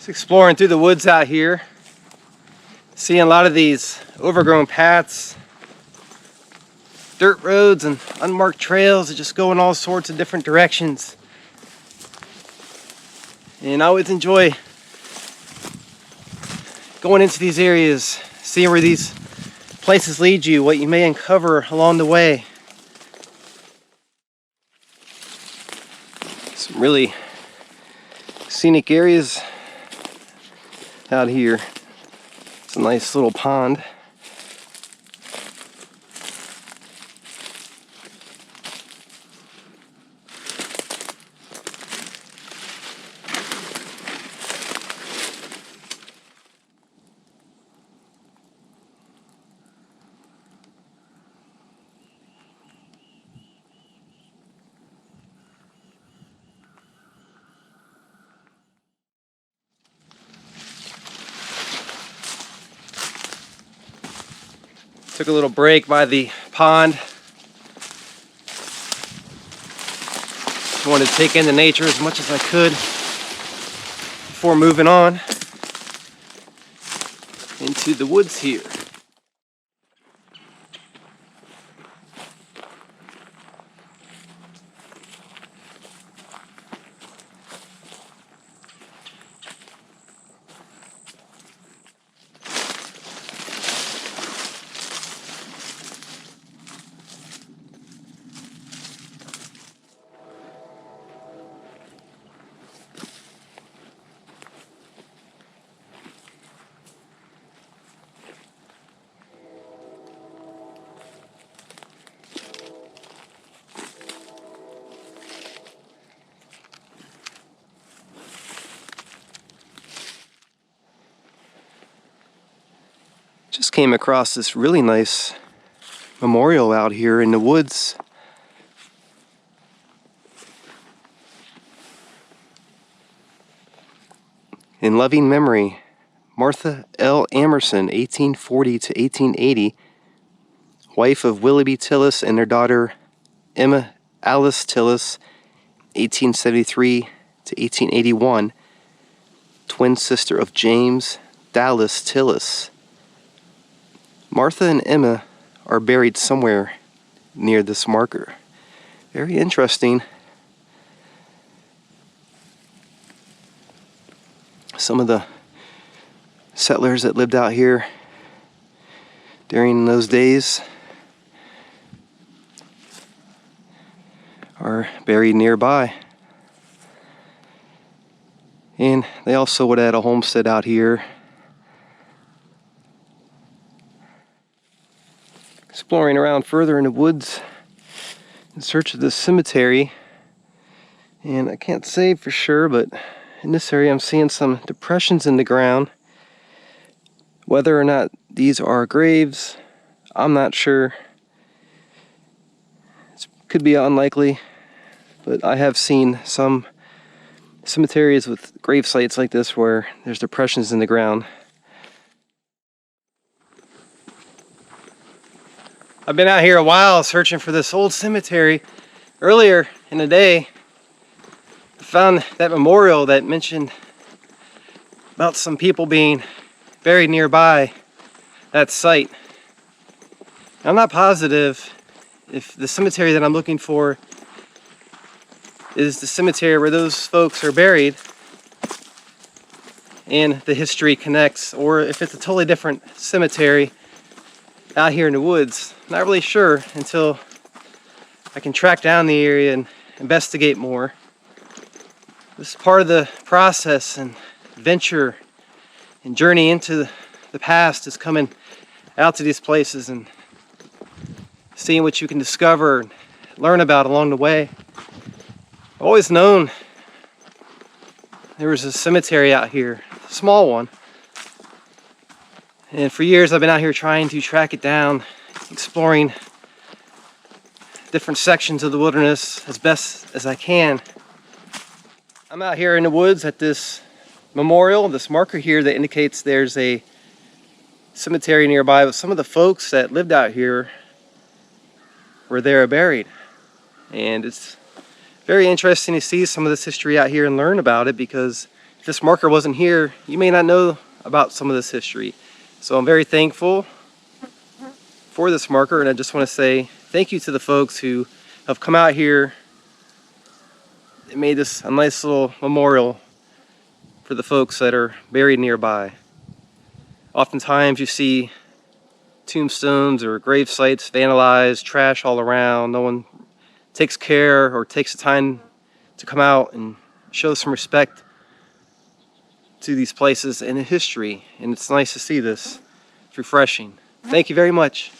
Just exploring through the woods out here, seeing a lot of these overgrown paths, dirt roads and unmarked trails that just go in all sorts of different directions. And I always enjoy going into these areas, seeing where these places lead you, what you may uncover along the way. Some really scenic areas out here. It's a nice little pond. Took a little break by the pond. Just wanted to take in the nature as much as I could before moving on into the woods here. Just came across this really nice memorial out here in the woods. In loving memory, Martha L. Amerson, 1840 to 1880, wife of Willoughby Tillis and their daughter Emma Alice Tillis, 1873 to 1881, twin sister of James Dallas Tillis. Martha and Emma are buried somewhere near this marker. Very interesting. Some of the settlers that lived out here during those days are buried nearby. And they also would have had a homestead out here. Exploring around further in the woods in search of this cemetery, and I can't say for sure, but in this area I'm seeing some depressions in the ground. Whether or not these are graves, I'm not sure. It could be unlikely, but I have seen some cemeteries with grave sites like this where there's depressions in the ground. I've been out here a while searching for this old cemetery. Earlier in the day, I found that memorial that mentioned about some people being buried nearby that site. I'm not positive if the cemetery that I'm looking for is the cemetery where those folks are buried and the history connects, or if it's a totally different cemetery out here in the woods. Not really sure until I can track down the area and investigate more. This is part of the process and venture and journey into the past, is coming out to these places and seeing what you can discover and learn about along the way. I've always known there was a cemetery out here, a small one. And for years I've been out here trying to track it down, exploring different sections of the wilderness as best as I can. I'm out here in the woods at this memorial, this marker here that indicates there's a cemetery nearby with some of the folks that lived out here where they're buried. And it's very interesting to see some of this history out here and learn about it, because this marker wasn't here, you may not know about some of this history. So I'm very thankful for this marker, and I just want to say thank you to the folks who have come out here and made this a nice little memorial for the folks that are buried nearby. Oftentimes you see tombstones or grave sites vandalized, trash all around. No one takes care or takes the time to come out and show some respect to these places and the history, and it's nice to see this. It's refreshing. Thank you very much.